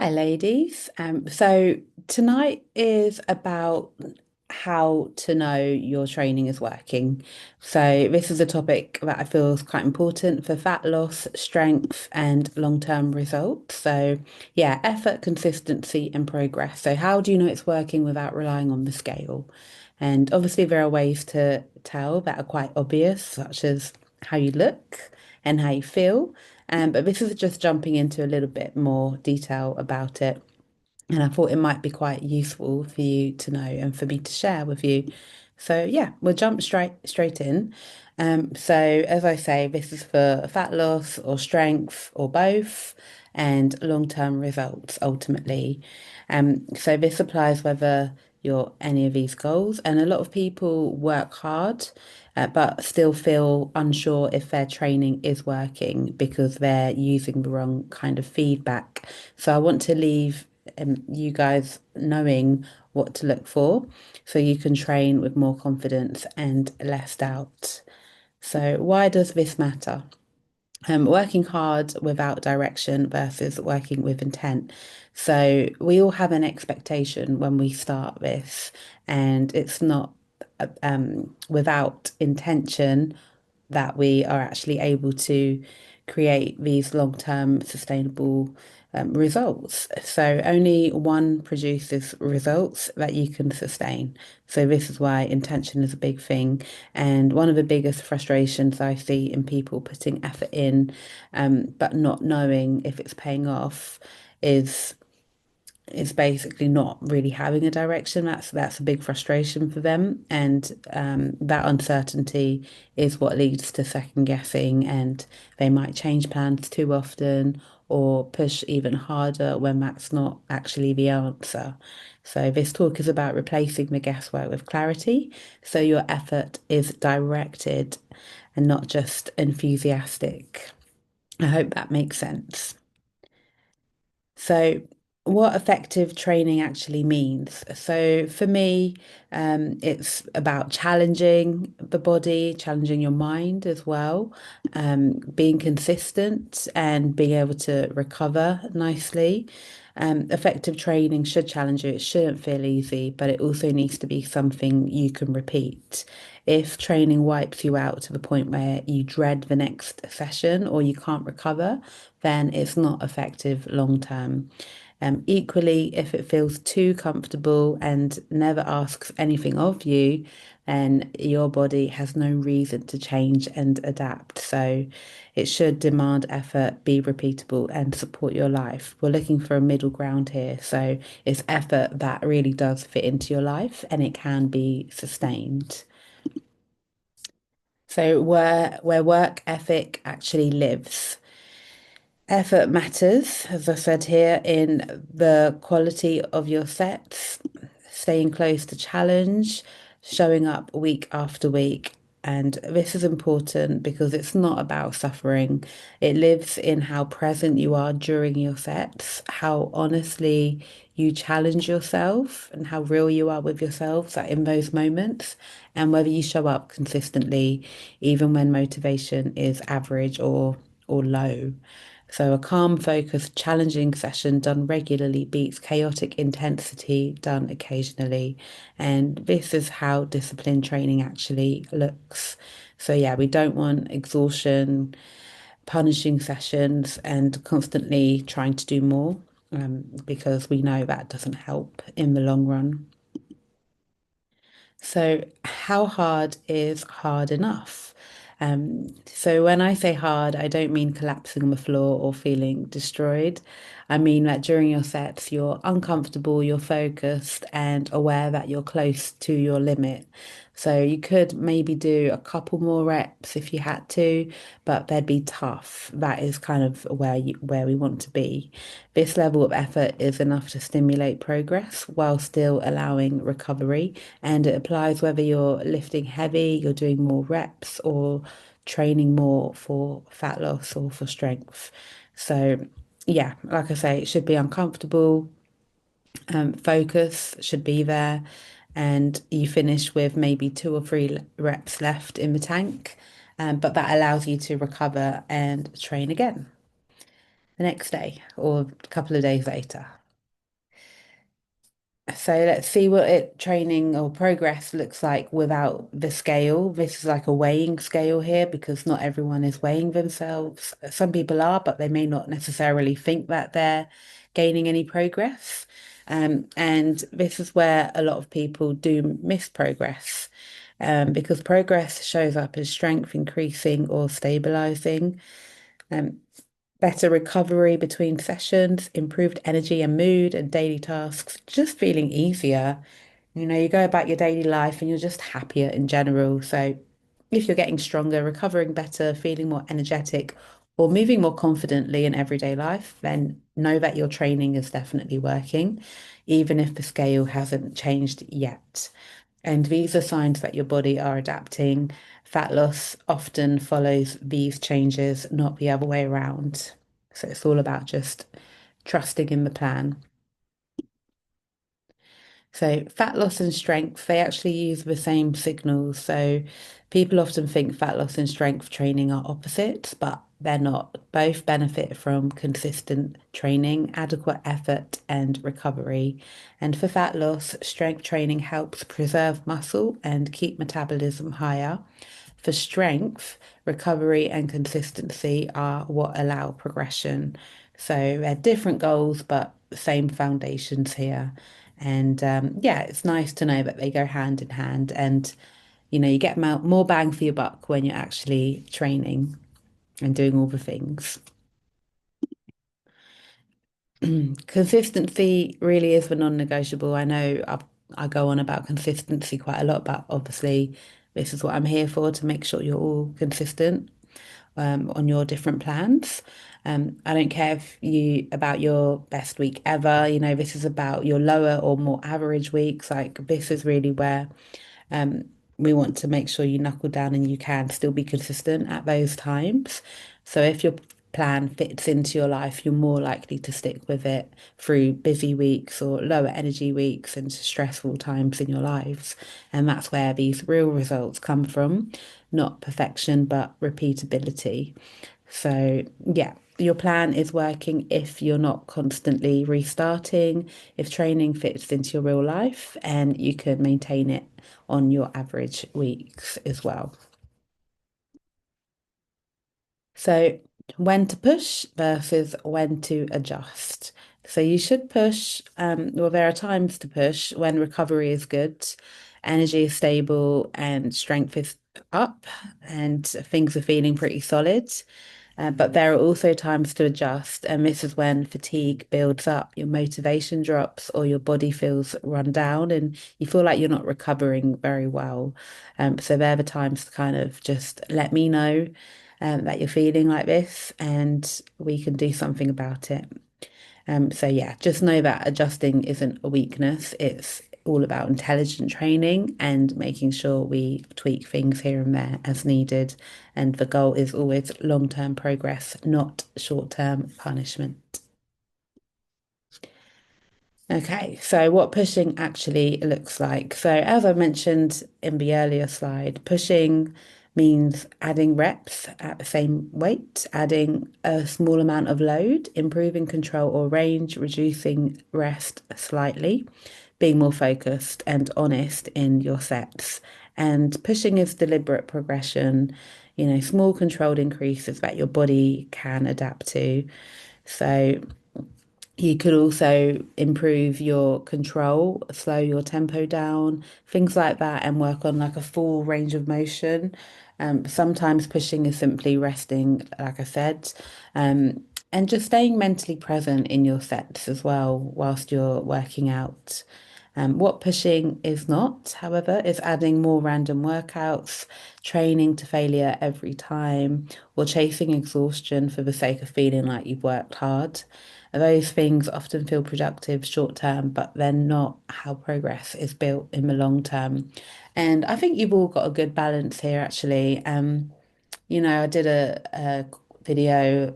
Hi, ladies. So tonight is about how to know your training is working. So this is a topic that I feel is quite important for fat loss, strength, and long-term results. So yeah, effort, consistency, and progress. So how do you know it's working without relying on the scale? And obviously there are ways to tell that are quite obvious, such as how you look and how you feel. But this is just jumping into a little bit more detail about it. And I thought it might be quite useful for you to know and for me to share with you. So yeah, we'll jump straight in. So as I say, this is for fat loss or strength or both, and long-term results ultimately. So this applies whether you're any of these goals, and a lot of people work hard, but still feel unsure if their training is working because they're using the wrong kind of feedback. So I want to leave you guys knowing what to look for so you can train with more confidence and less doubt. So, why does this matter? Working hard without direction versus working with intent. So, we all have an expectation when we start this, and it's not without intention that we are actually able to create these long-term sustainable results. So only one produces results that you can sustain. So this is why intention is a big thing. And one of the biggest frustrations I see in people putting effort in, but not knowing if it's paying off is is basically not really having a direction. That's a big frustration for them, and that uncertainty is what leads to second guessing, and they might change plans too often or push even harder when that's not actually the answer. So this talk is about replacing the guesswork with clarity, so your effort is directed and not just enthusiastic. I hope that makes sense. So, what effective training actually means. So, for me, it's about challenging the body, challenging your mind as well, being consistent and being able to recover nicely. Effective training should challenge you. It shouldn't feel easy, but it also needs to be something you can repeat. If training wipes you out to the point where you dread the next session or you can't recover, then it's not effective long term. Equally, if it feels too comfortable and never asks anything of you, then your body has no reason to change and adapt. So it should demand effort, be repeatable, and support your life. We're looking for a middle ground here. So it's effort that really does fit into your life and it can be sustained. So where work ethic actually lives. Effort matters, as I said here, in the quality of your sets, staying close to challenge, showing up week after week. And this is important because it's not about suffering. It lives in how present you are during your sets, how honestly you challenge yourself, and how real you are with yourself that in those moments, and whether you show up consistently, even when motivation is average or low. So a calm, focused, challenging session done regularly beats chaotic intensity done occasionally. And this is how discipline training actually looks. So yeah, we don't want exhaustion, punishing sessions, and constantly trying to do more, because we know that doesn't help in the long run. So, how hard is hard enough? So when I say hard, I don't mean collapsing on the floor or feeling destroyed. I mean that during your sets, you're uncomfortable, you're focused, and aware that you're close to your limit. So you could maybe do a couple more reps if you had to, but they'd be tough. That is kind of where we want to be. This level of effort is enough to stimulate progress while still allowing recovery. And it applies whether you're lifting heavy, you're doing more reps, or training more for fat loss or for strength. So, yeah, like I say, it should be uncomfortable. Focus should be there. And you finish with maybe two or three reps left in the tank. But that allows you to recover and train again. the next day or a couple of days later. So let's see what it training or progress looks like without the scale. This is like a weighing scale here because not everyone is weighing themselves. Some people are, but they may not necessarily think that they're gaining any progress. And this is where a lot of people do miss progress, because progress shows up as strength increasing or stabilizing. Um, Better recovery between sessions, improved energy and mood and daily tasks, just feeling easier. You go about your daily life and you're just happier in general. So if you're getting stronger, recovering better, feeling more energetic, or moving more confidently in everyday life, then know that your training is definitely working, even if the scale hasn't changed yet. And these are signs that your body are adapting. Fat loss often follows these changes, not the other way around. So it's all about just trusting in the plan. So fat loss and strength, they actually use the same signals. So people often think fat loss and strength training are opposites, but they're not. Both benefit from consistent training, adequate effort, and recovery. And for fat loss, strength training helps preserve muscle and keep metabolism higher. For strength, recovery and consistency are what allow progression. So they're different goals, but the same foundations here. And yeah, it's nice to know that they go hand in hand, and you get more bang for your buck when you're actually training and doing all the things. Consistency really is the non-negotiable. I go on about consistency quite a lot, but obviously this is what I'm here for, to make sure you're all consistent on your different plans. I don't care if you about your best week ever. This is about your lower or more average weeks. Like this is really where um, we want to make sure you knuckle down and you can still be consistent at those times. So if your plan fits into your life, you're more likely to stick with it through busy weeks or lower energy weeks and stressful times in your lives. And that's where these real results come from, not perfection, but repeatability. So, yeah, your plan is working if you're not constantly restarting, if training fits into your real life, and you can maintain it on your average weeks as well. So, when to push versus when to adjust. So, you should push, well, there are times to push when recovery is good, energy is stable, and strength is up, and things are feeling pretty solid. But there are also times to adjust, and this is when fatigue builds up, your motivation drops, or your body feels run down, and you feel like you're not recovering very well. So they're the times to kind of just let me know that you're feeling like this, and we can do something about it. So yeah, just know that adjusting isn't a weakness. It's all about intelligent training and making sure we tweak things here and there as needed. And the goal is always long-term progress, not short-term punishment. Okay, so what pushing actually looks like. So as I mentioned in the earlier slide, pushing means adding reps at the same weight, adding a small amount of load, improving control or range, reducing rest slightly, being more focused and honest in your sets. And pushing is deliberate progression, small controlled increases that your body can adapt to. So you could also improve your control, slow your tempo down, things like that, and work on like a full range of motion. Sometimes pushing is simply resting, like I said, and just staying mentally present in your sets as well whilst you're working out. What pushing is not, however, is adding more random workouts, training to failure every time, or chasing exhaustion for the sake of feeling like you've worked hard. Those things often feel productive short term, but they're not how progress is built in the long term. And I think you've all got a good balance here, actually. I did a video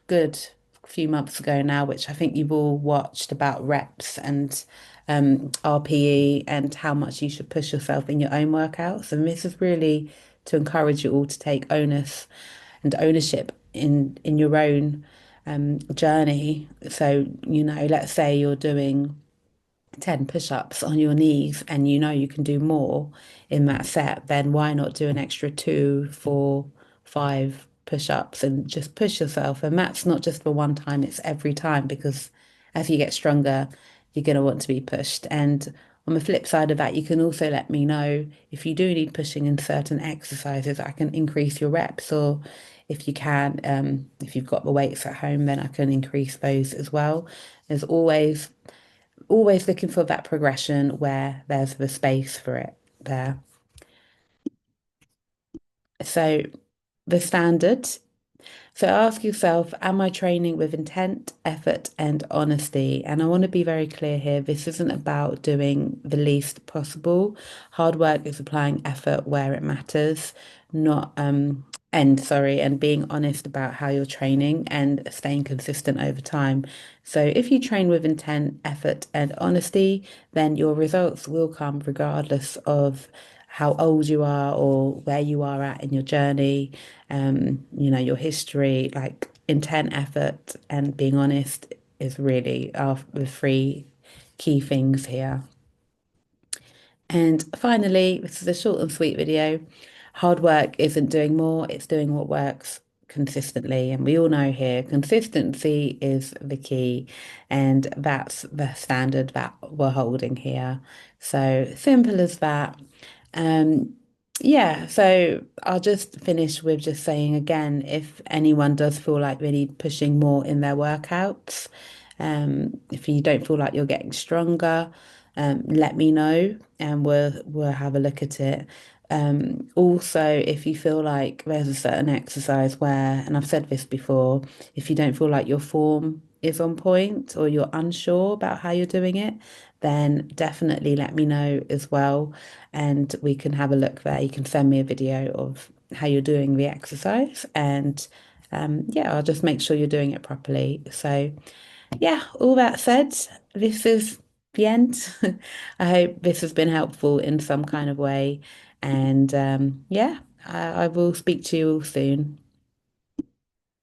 good few months ago now, which I think you've all watched about reps and RPE and how much you should push yourself in your own workouts. And this is really to encourage you all to take onus and ownership in your own. journey. So, let's say you're doing 10 push-ups on your knees and you know you can do more in that set, then why not do an extra two, four, five push-ups and just push yourself? And that's not just for one time, it's every time because as you get stronger, you're going to want to be pushed. And on the flip side of that, you can also let me know if you do need pushing in certain exercises, I can increase your reps, or if you can, if you've got the weights at home, then I can increase those as well. There's always looking for that progression where there's the space for it there. So the standard. So ask yourself, am I training with intent, effort, and honesty? And I want to be very clear here. This isn't about doing the least possible. Hard work is applying effort where it matters, not and being honest about how you're training and staying consistent over time. So if you train with intent, effort, and honesty, then your results will come regardless of how old you are or where you are at in your journey, your history, like intent, effort, and being honest is really are the three key things here. And finally, this is a short and sweet video. Hard work isn't doing more, it's doing what works consistently. And we all know here, consistency is the key, and that's the standard that we're holding here. So simple as that. Um, yeah, so I'll just finish with just saying again, if anyone does feel like they need pushing more in their workouts, if you don't feel like you're getting stronger, let me know and we'll have a look at it. Also, if you feel like there's a certain exercise where, and I've said this before, if you don't feel like your form is on point or you're unsure about how you're doing it, then definitely let me know as well, and we can have a look there. You can send me a video of how you're doing the exercise, and yeah, I'll just make sure you're doing it properly. So, yeah, all that said, this is the end. I hope this has been helpful in some kind of way. And yeah, I will speak to you all soon.